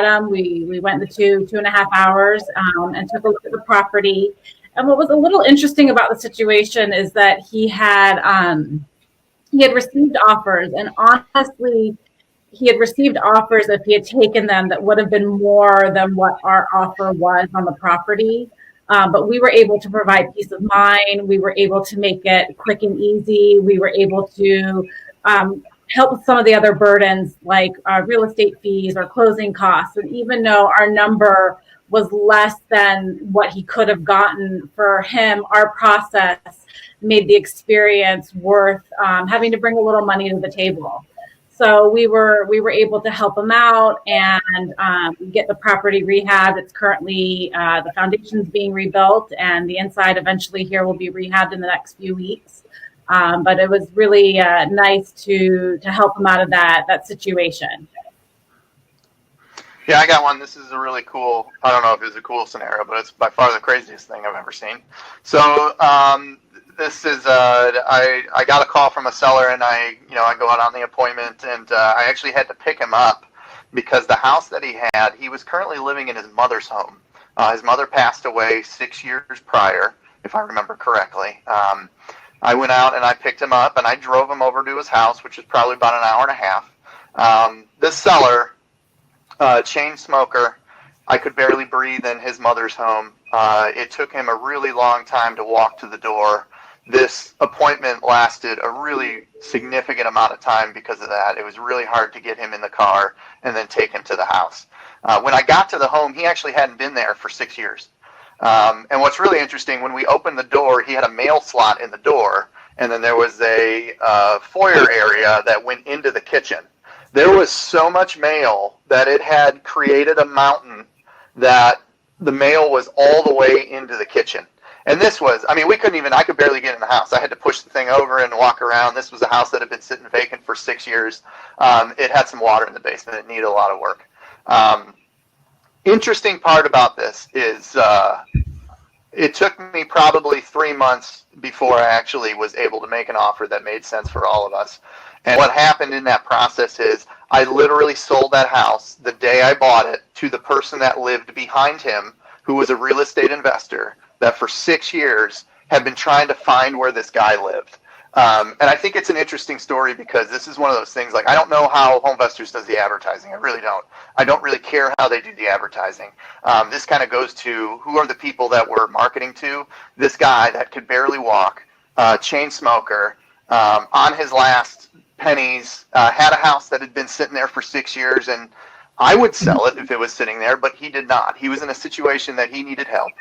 him. We went the 2.5 hours and took a look at the property. And what was a little interesting about the situation is that he had received offers, and honestly, he had received offers, if he had taken them, that would have been more than what our offer was on the property. But we were able to provide peace of mind. We were able to make it quick and easy. We were able to help with some of the other burdens like real estate fees or closing costs. And even though our number was less than what he could have gotten for him, our process made the experience worth having to bring a little money to the table. So we were able to help him out and get the property rehabbed. It's currently the foundation's being rebuilt, and the inside eventually here will be rehabbed in the next few weeks. But it was really nice to help him out of that situation. Yeah, I got one. This is a really cool, I don't know if it's a cool scenario, but it's by far the craziest thing I've ever seen. So this is, I got a call from a seller, and I go out on the appointment, and I actually had to pick him up because the house that he was currently living in his mother's home. His mother passed away 6 years prior, if I remember correctly. I went out and I picked him up, and I drove him over to his house, which is probably about an hour and a half. This seller, chain smoker, I could barely breathe in his mother's home. It took him a really long time to walk to the door. This appointment lasted a really significant amount of time because of that. It was really hard to get him in the car and then take him to the house. When I got to the home, he actually hadn't been there for 6 years. And what's really interesting, when we opened the door, he had a mail slot in the door, and then there was a foyer area that went into the kitchen. There was so much mail that it had created a mountain that the mail was all the way into the kitchen. And this was, I could barely get in the house. I had to push the thing over and walk around. This was a house that had been sitting vacant for 6 years. It had some water in the basement. It needed a lot of work. Interesting part about this is it took me probably 3 months before I actually was able to make an offer that made sense for all of us. And what happened in that process is I literally sold that house the day I bought it to the person that lived behind him, who was a real estate investor that for 6 years had been trying to find where this guy lived. And I think it's an interesting story because this is one of those things, like, I don't know how HomeVestors does the advertising. I really don't. I don't really care how they do the advertising. This kind of goes to who are the people that we're marketing to. This guy that could barely walk, chain smoker, on his last pennies, had a house that had been sitting there for 6 years, and I would sell it if it was sitting there, but he did not. He was in a situation that he needed help.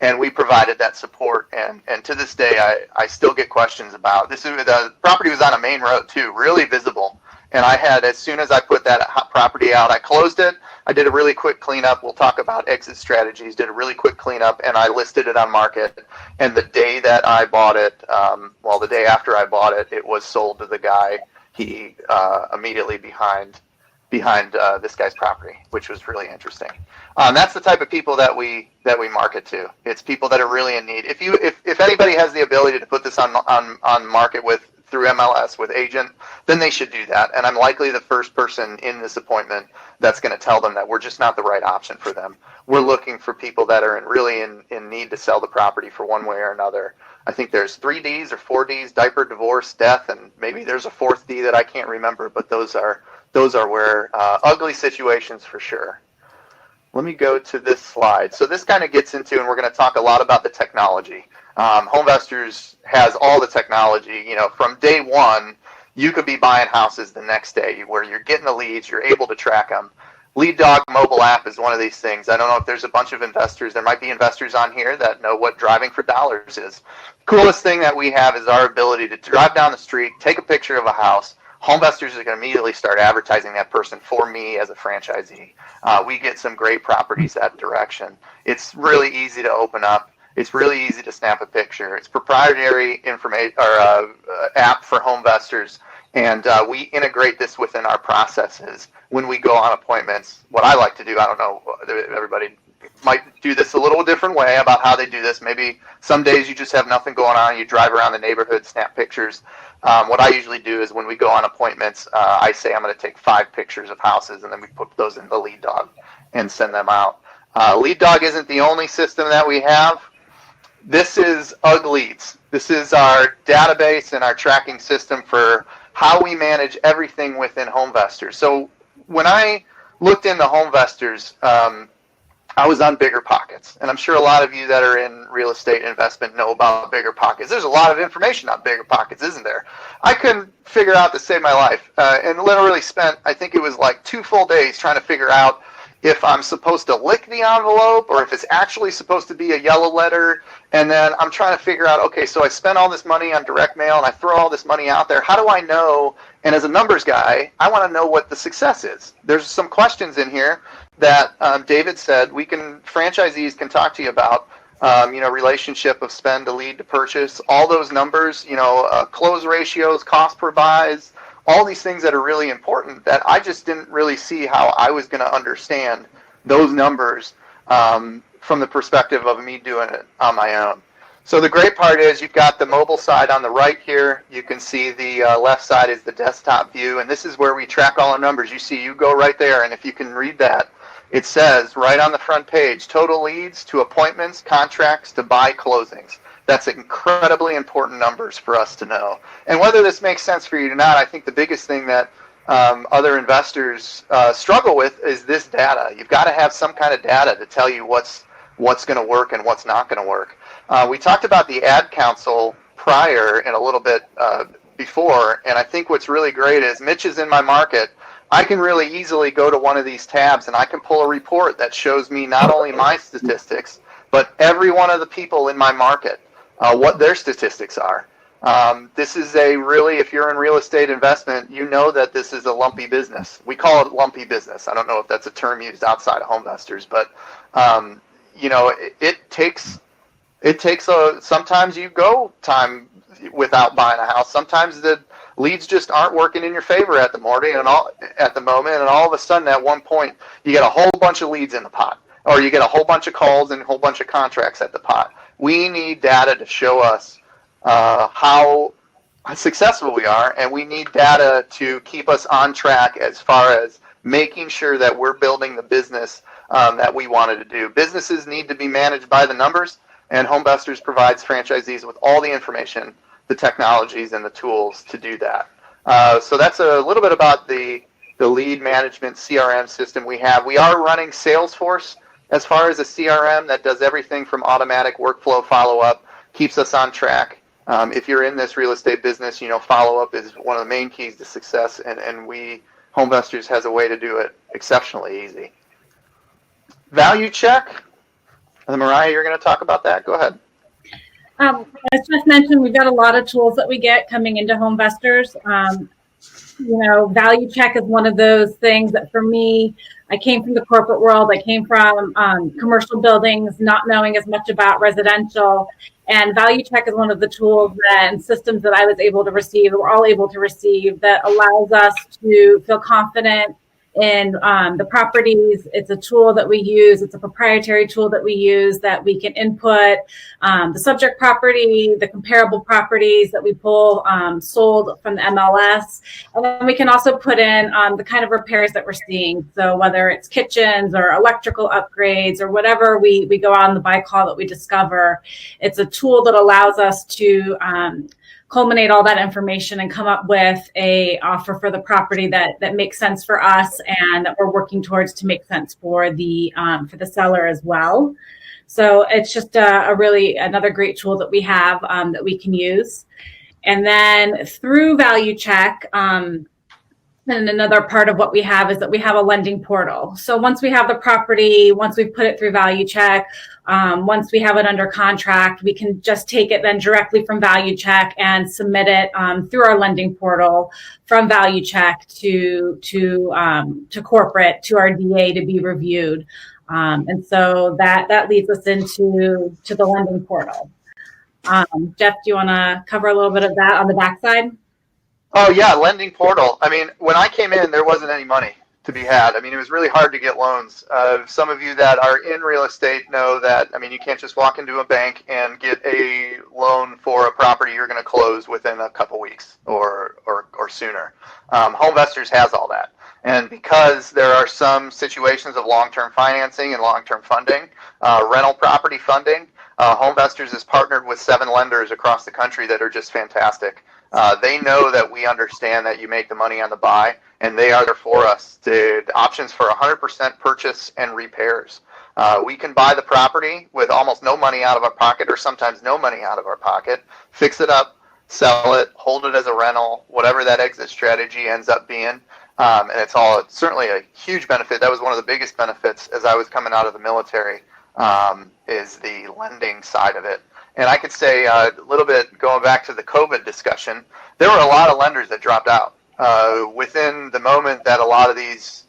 And we provided that support, and to this day, I still get questions about this. The property was on a main road too, really visible. And I had, as soon as I put that property out, I closed it. I did a really quick cleanup. We'll talk about exit strategies. Did a really quick cleanup, and I listed it on market. And the day that I bought it, the day after I bought it, it was sold to the guy. He immediately behind this guy's property, which was really interesting. That's the type of people that we market to. It's people that are really in need. If anybody has the ability to put this on market through MLS with agent, then they should do that. And I'm likely the first person in this appointment that's going to tell them that we're just not the right option for them. We're looking for people that are really in need to sell the property for one way or another. I think there's 3 Ds or 4 Ds: diaper, divorce, death, and maybe there's a 4th D that I can't remember, but those are where ugly situations for sure. Let me go to this slide. So this kind of gets into, and we're going to talk a lot about the technology. HomeVestors has all the technology. From day one, you could be buying houses the next day where you're getting the leads, you're able to track them. Lead Dog mobile app is one of these things. I don't know if there's a bunch of investors. There might be investors on here that know what driving for dollars is. Coolest thing that we have is our ability to drive down the street, take a picture of a house. HomeVestors is going to immediately start advertising that person for me as a franchisee. We get some great properties that direction. It's really easy to open up. It's really easy to snap a picture. It's proprietary information or app for HomeVestors, and we integrate this within our processes when we go on appointments. What I like to do, I don't know, everybody might do this a little different way about how they do this. Maybe some days you just have nothing going on. You drive around the neighborhood, snap pictures. What I usually do is when we go on appointments, I say I'm going to take 5 pictures of houses, and then we put those in the Lead Dog and send them out. Lead Dog isn't the only system that we have. This is UG Leads. This is our database and our tracking system for how we manage everything within HomeVestors. So when I looked into HomeVestors, I was on Bigger Pockets, and I'm sure a lot of you that are in real estate investment know about Bigger Pockets. There's a lot of information on Bigger Pockets, isn't there? I couldn't figure out to save my life, and literally spent, I think it was like 2 full days trying to figure out if I'm supposed to lick the envelope or if it's actually supposed to be a yellow letter. And then I'm trying to figure out, okay, so I spent all this money on direct mail and I throw all this money out there. How do I know? And as a numbers guy, I want to know what the success is. There's some questions in here that David said franchisees can talk to you about. Relationship of spend to lead to purchase, all those numbers, close ratios, cost per buys, all these things that are really important that I just didn't really see how I was going to understand those numbers from the perspective of me doing it on my own. So the great part is you've got the mobile side on the right here. You can see the left side is the desktop view, and this is where we track all our numbers. You go right there, and if you can read that, it says right on the front page, total leads to appointments, contracts to buy closings. That's incredibly important numbers for us to know. And whether this makes sense for you or not, I think the biggest thing that other investors struggle with is this data. You've got to have some kind of data to tell you what's going to work and what's not going to work. We talked about the ad council prior and a little bit before, and I think what's really great is Mitch is in my market. I can really easily go to one of these tabs and I can pull a report that shows me not only my statistics, but every one of the people in my market, what their statistics are. This is if you're in real estate investment, you know that this is a lumpy business. We call it lumpy business. I don't know if that's a term used outside of HomeVestors, but it takes sometimes you go time without buying a house. Sometimes the leads just aren't working in your favor at the moment, and all of a sudden at one point you get a whole bunch of leads in the pot, or you get a whole bunch of calls and a whole bunch of contracts at the pot. We need data to show us how successful we are, and we need data to keep us on track as far as making sure that we're building the business that we wanted to do. Businesses need to be managed by the numbers, and HomeVestors provides franchisees with all the information, the technologies, and the tools to do that. So that's a little bit about the lead management CRM system we have. We are running Salesforce as far as a CRM that does everything from automatic workflow follow-up, keeps us on track. If you're in this real estate business, follow-up is one of the main keys to success, and HomeVestors has a way to do it exceptionally easy. Value check. Mariah, you're going to talk about that. Go ahead. As just mentioned, we've got a lot of tools that we get coming into HomeVestors. Value check is one of those things that for me, I came from the corporate world. I came from commercial buildings, not knowing as much about residential. And value check is one of the tools and systems that I was able to receive, we're all able to receive, that allows us to feel confident in the properties. It's a tool that we use. It's a proprietary tool that we use that we can input the subject property, the comparable properties that we pull sold from the MLS. And then we can also put in the kind of repairs that we're seeing. So whether it's kitchens or electrical upgrades or whatever we go on the buy call that we discover, it's a tool that allows us to culminate all that information and come up with a offer for the property that makes sense for us and that we're working towards to make sense for the seller as well. So it's just another great tool that we have that we can use. And then through Value Check, and another part of what we have is that we have a lending portal. So once we have the property, once we've put it through Value Check, once we have it under contract, we can just take it then directly from Value Check and submit it through our lending portal from Value Check to corporate, to our DA to be reviewed. And so that leads us into the lending portal. Jeff, do you want to cover a little bit of that on the backside? Oh, yeah, lending portal. I mean, when I came in, there wasn't any money. to be had. I mean, it was really hard to get loans. Some of you that are in real estate know that, I mean, you can't just walk into a bank and get a loan for a property you're going to close within a couple weeks or sooner. HomeVestors has all that. And because there are some situations of long-term financing and long-term funding, rental property funding, HomeVestors is partnered with 7 lenders across the country that are just fantastic. They know that we understand that you make the money on the buy, and they are there for us. The options for 100% purchase and repairs. We can buy the property with almost no money out of our pocket, or sometimes no money out of our pocket, fix it up, sell it, hold it as a rental, whatever that exit strategy ends up being. And it's certainly a huge benefit. That was one of the biggest benefits as I was coming out of the military, is the lending side of it. And I could say a little bit, going back to the COVID discussion, there were a lot of lenders that dropped out. Within the moment that a lot of these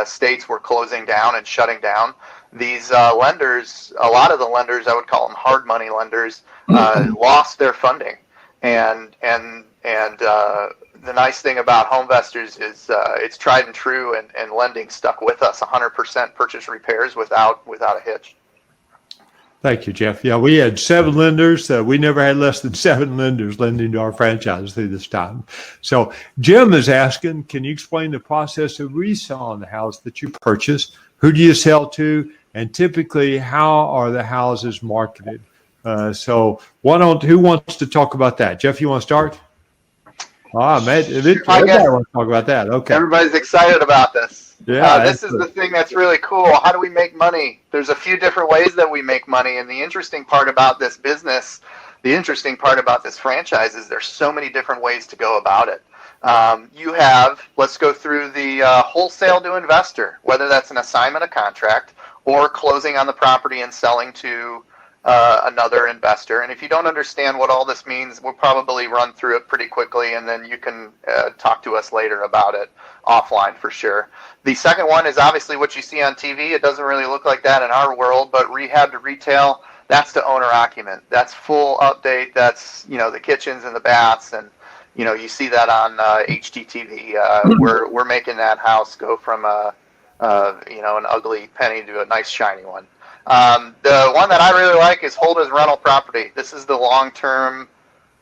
states were closing down and shutting down, these lenders, a lot of the lenders, I would call them hard money lenders, lost their funding. And the nice thing about HomeVestors is it's tried and true, and lending stuck with us 100% purchase repairs without a hitch. Thank you, Jeff. Yeah, we had 7 lenders. We never had less than 7 lenders lending to our franchise through this time. So Jim is asking, can you explain the process of reselling the house that you purchased? Who do you sell to? And typically, how are the houses marketed? So who wants to talk about that? Jeff, you want to start? Everybody wants to talk about that. Okay. Everybody's excited about this. Yeah, this is the thing that's really cool. How do we make money? There's a few different ways that we make money, and the interesting part about this business, the interesting part about this franchise is there's so many different ways to go about it. Let's go through the wholesale to investor, whether that's an assignment, a contract, or closing on the property and selling to another investor. And if you don't understand what all this means, we'll probably run through it pretty quickly, and then you can talk to us later about it offline for sure. The second one is obviously what you see on TV. It doesn't really look like that in our world, but rehab to retail, that's to owner occupant. That's full update. That's, the kitchens and the baths, and you see that on HGTV. We're making that house go from an ugly penny to a nice shiny one. The one that I really like is hold as rental property. This is the long-term,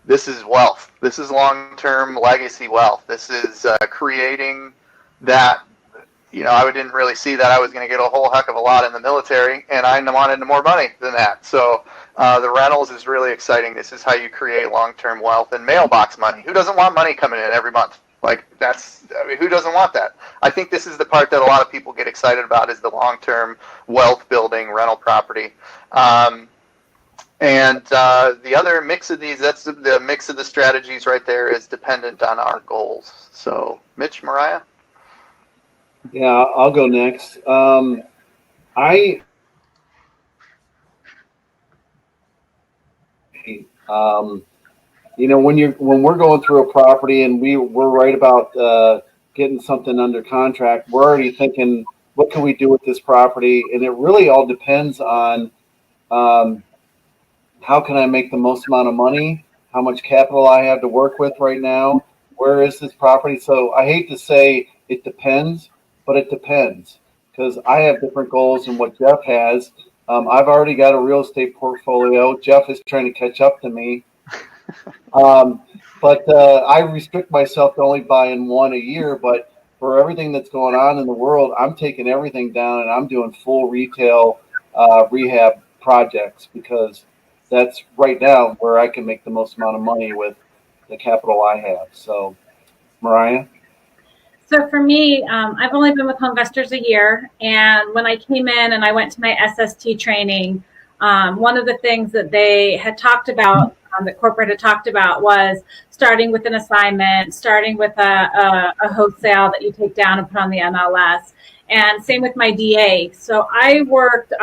this is wealth. This is long-term legacy wealth. This is creating that, I didn't really see that I was going to get a whole heck of a lot in the military, and I wanted more money than that. So the rentals is really exciting. This is how you create long-term wealth and mailbox money. Who doesn't want money coming in every month? Who doesn't want that? I think this is the part that a lot of people get excited about, is the long-term wealth building rental property. And the other mix of these, that's the mix of the strategies right there, is dependent on our goals. So Mitch, Mariah? Yeah, I'll go next. When we're going through a property and we're right about getting something under contract, we're already thinking, what can we do with this property? And it really all depends on how can I make the most amount of money, how much capital I have to work with right now, where is this property? So I hate to say it depends, but it depends, because I have different goals than what Jeff has. I've already got a real estate portfolio. Jeff is trying to catch up to me. But I restrict myself to only buying one a year. But for everything that's going on in the world, I'm taking everything down and I'm doing full retail rehab projects, because that's right now where I can make the most amount of money with the capital I have. So, Mariah? So for me, I've only been with HomeVestors a year, and when I came in and I went to my SST training, one of the things that they had talked about, that corporate had talked about, was starting with an assignment, starting with a wholesale that you take down and put on the MLS, and same with my DA. So I worked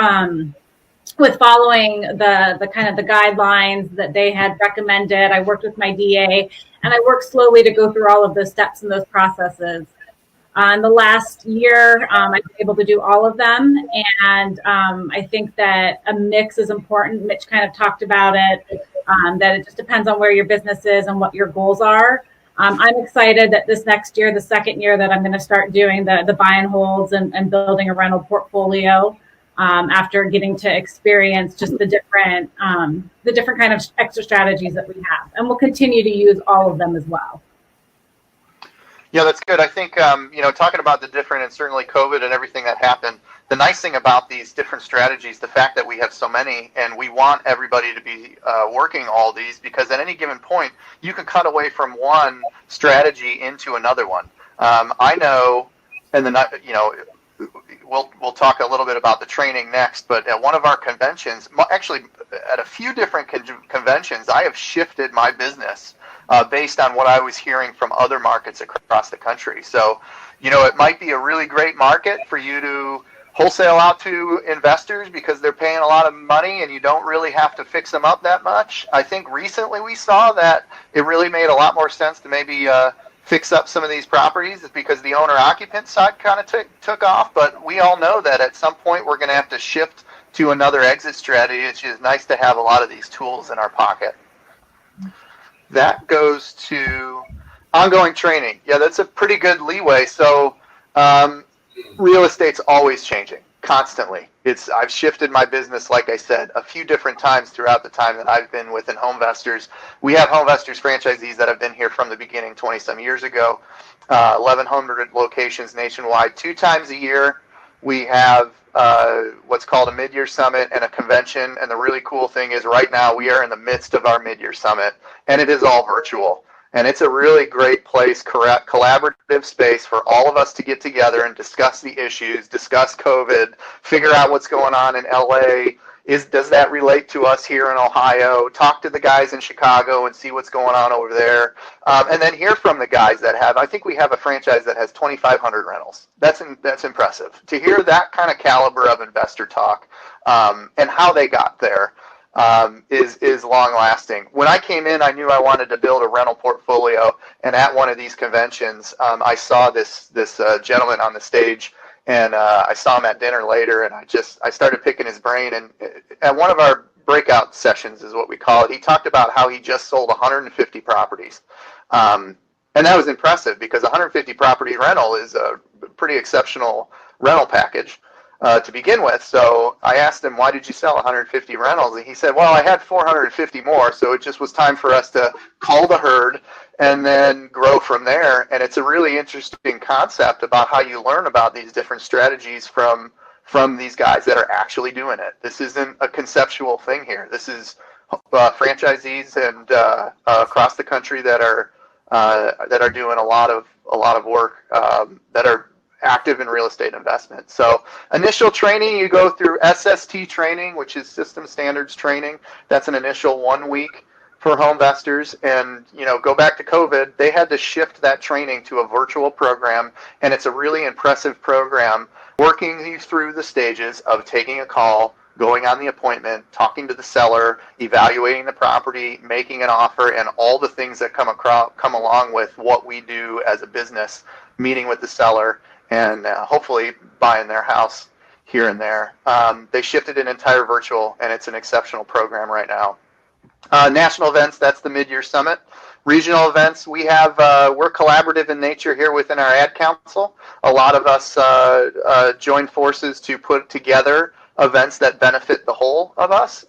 with following the kind of the guidelines that they had recommended. I worked with my DA, and I worked slowly to go through all of those steps and those processes. In the last year, I've been able to do all of them, and I think that a mix is important. Mitch kind of talked about it, that it just depends on where your business is and what your goals are. I'm excited that this next year, the second year, that I'm going to start doing the buy and holds and building a rental portfolio. After getting to experience just the different kind of extra strategies that we have, and we'll continue to use all of them as well. Yeah, that's good. I think, talking about the different, and certainly COVID and everything that happened, the nice thing about these different strategies, the fact that we have so many, and we want everybody to be working all these, because at any given point, you can cut away from one strategy into another one. I know, and then, we'll talk a little bit about the training next, but at one of our conventions, actually at a few different conventions, I have shifted my business based on what I was hearing from other markets across the country. So, it might be a really great market for you to wholesale out to investors because they're paying a lot of money and you don't really have to fix them up that much. I think recently we saw that it really made a lot more sense to maybe fix up some of these properties because the owner-occupant side kind of took off. But we all know that at some point we're going to have to shift to another exit strategy. It's just nice to have a lot of these tools in our pocket. That goes to ongoing training. Yeah, that's a pretty good leeway. So real estate's always changing, constantly. I've shifted my business, like I said, a few different times throughout the time that I've been within Homevestors. We have Homevestors franchisees that have been here from the beginning 20-some years ago, 1,100 locations nationwide. 2 times a year, we have what's called a mid-year summit and a convention. And the really cool thing is right now we are in the midst of our mid-year summit, and it is all virtual. And it's a really great place, collaborative space for all of us to get together and discuss the issues, discuss COVID, figure out what's going on in LA. Does that relate to us here in Ohio? Talk to the guys in Chicago and see what's going on over there. And then hear from the guys that I think we have a franchise that has 2,500 rentals. That's impressive. To hear that kind of caliber of investor talk and how they got there. Is long lasting. When I came in, I knew I wanted to build a rental portfolio, and at one of these conventions, I saw this gentleman on the stage, and I saw him at dinner later, and I started picking his brain. And at one of our breakout sessions, is what we call it, he talked about how he just sold 150 properties, and that was impressive because 150 property rental is a pretty exceptional rental package. To begin with. So I asked him, why did you sell 150 rentals? And he said, well, I had 450 more, so it just was time for us to call the herd and then grow from there. And it's a really interesting concept about how you learn about these different strategies from these guys that are actually doing it. This isn't a conceptual thing here. This is franchisees and across the country that are doing a lot of work that are active in real estate investment. So initial training, you go through SST training, which is system standards training. That's an initial 1 week for Homevestors. And, go back to COVID, they had to shift that training to a virtual program. And it's a really impressive program, working you through the stages of taking a call, going on the appointment, talking to the seller, evaluating the property, making an offer, and all the things that come along with what we do as a business, meeting with the seller, and hopefully buying their house here and there. They shifted it entire virtual, and it's an exceptional program right now. National events, that's the mid-year summit. Regional events, we're collaborative in nature here within our ad council. A lot of us join forces to put together events that benefit the whole of us.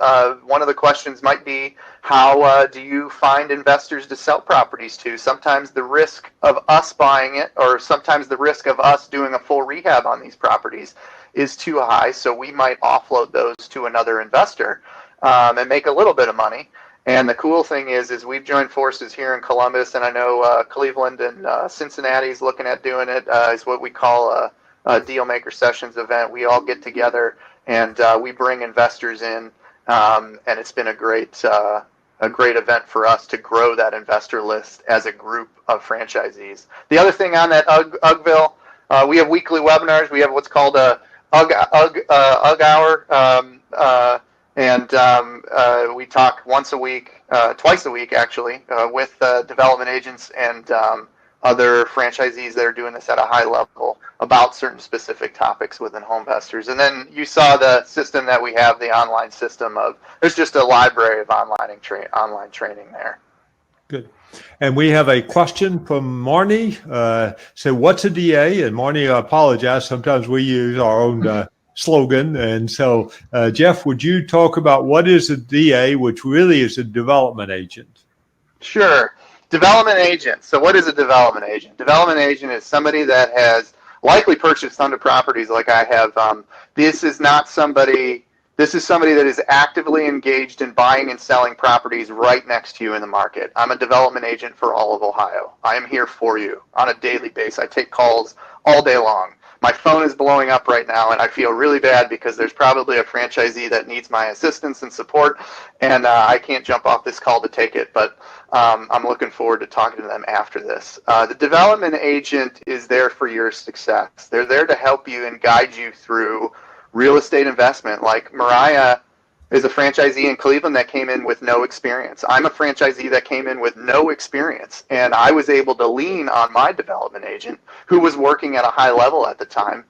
One of the questions might be, how do you find investors to sell properties to? Sometimes the risk of us buying it, or sometimes the risk of us doing a full rehab on these properties is too high, so we might offload those to another investor and make a little bit of money. And the cool thing is we've joined forces here in Columbus, and I know Cleveland and Cincinnati's looking at doing it. Is what we call a deal maker sessions event. We all get together and we bring investors in, and it's been a great event for us to grow that investor list as a group of franchisees. The other thing on that UGVille, we have weekly webinars. We have what's called a UG hour, and we talk twice a week actually, with development agents and other franchisees that are doing this at a high level about certain specific topics within Homevestors. And then you saw the system that we have, the online system there's just a library of online training there. Good. And we have a question from Marnie. So what's a DA? And Marnie, I apologize. Sometimes we use our own slogan. And so, Jeff, would you talk about what is a DA, which really is a development agent? Sure. Development agent. So what is a development agent? Development agent is somebody that has likely purchased tons of properties like I have. This is somebody that is actively engaged in buying and selling properties right next to you in the market. I'm a development agent for all of Ohio. I am here for you on a daily basis. I take calls all day long. My phone is blowing up right now, and I feel really bad because there's probably a franchisee that needs my assistance and support, and I can't jump off this call to take it, but I'm looking forward to talking to them after this. The development agent is there for your success. They're there to help you and guide you through real estate investment. Like Mariah is a franchisee in Cleveland that came in with no experience. I'm a franchisee that came in with no experience, and I was able to lean on my development agent, who was working at a high level at the time,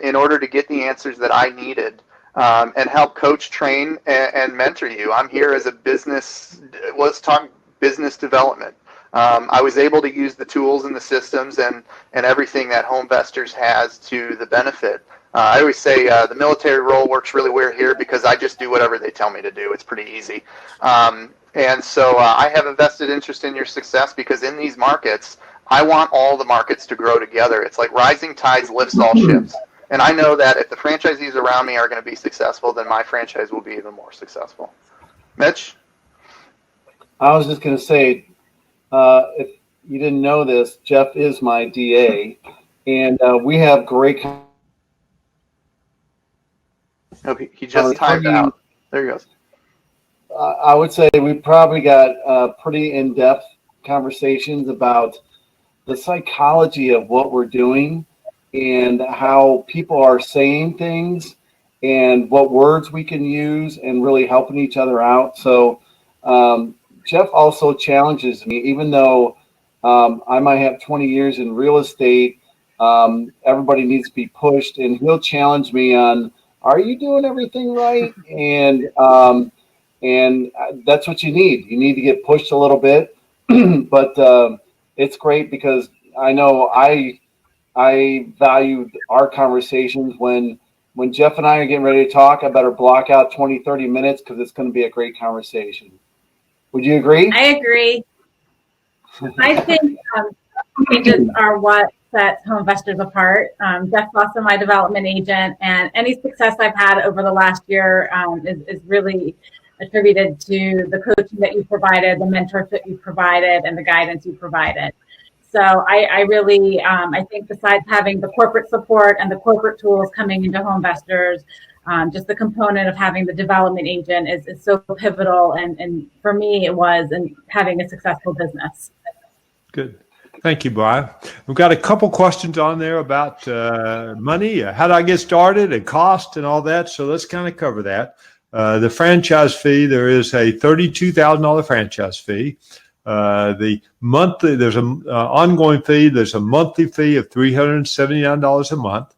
in order to get the answers that I needed, and help coach, train, and mentor you. I'm here as a business, let's talk business development. I was able to use the tools and the systems and everything that HomeVestors has to the benefit. I always say the military role works really weird here because I just do whatever they tell me to do. It's pretty easy. And so I have a vested interest in your success because in these markets, I want all the markets to grow together. It's like rising tides lifts all ships. And I know that if the franchisees around me are going to be successful, then my franchise will be even more successful. Mitch? I was just going to say, if you didn't know this, Jeff is my DA, and we have great. Oh, he just timed out. There he goes. I would say we probably got pretty in-depth conversations about the psychology of what we're doing and how people are saying things and what words we can use and really helping each other out. So Jeff also challenges me, even though I might have 20 years in real estate, everybody needs to be pushed, and he'll challenge me on, are you doing everything right? And that's what you need. You need to get pushed a little bit, but it's great because I know I valued our conversations. When Jeff and I are getting ready to talk, I better block out 20, 30 minutes because it's going to be a great conversation. Would you agree? I agree. I think changes are what sets HomeVestors apart. Jeff's also my development agent, and any success I've had over the last year is really attributed to the coaching that you provided, the mentorship you provided, and the guidance you provided. So I really, I think besides having the corporate support and the corporate tools coming into HomeVestors, just the component of having the development agent is so pivotal. And for me, it was in having a successful business. Good. Thank you, Brian. We've got a couple questions on there about money, how do I get started, and cost and all that. So let's kind of cover that. The franchise fee, there is a $32,000 franchise fee. The monthly, there's an ongoing fee. There's a monthly fee of $379 a month.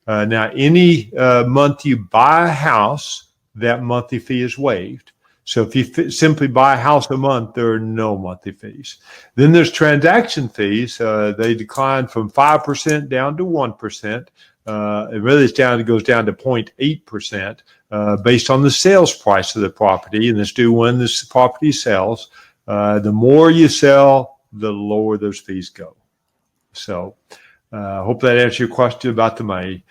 Now, any month you buy a house, that monthly fee is waived. So if you simply buy a house a month, there are no monthly fees. Then there's transaction fees. They decline from 5% down to 1%. It really goes down to 0.8% based on the sales price of the property, and it's due when this property sells. The more you sell, the lower those fees go. So I hope that answers your question about the money.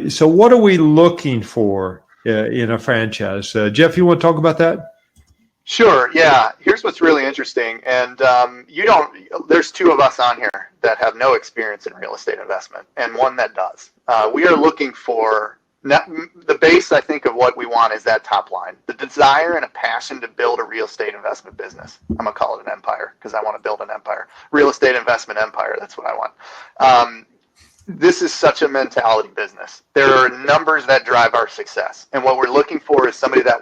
So what are we looking for in a franchise? Jeff, you want to talk about that? Sure. Yeah. Here's what's really interesting. And there's two of us on here that have no experience in real estate investment and one that does. We are looking for the base, I think, of what we want is that top line, the desire and a passion to build a real estate investment business. I'm going to call it an empire because I want to build an empire. Real estate investment empire. That's what I want. This is such a mentality business. There are numbers that drive our success. And what we're looking for is somebody that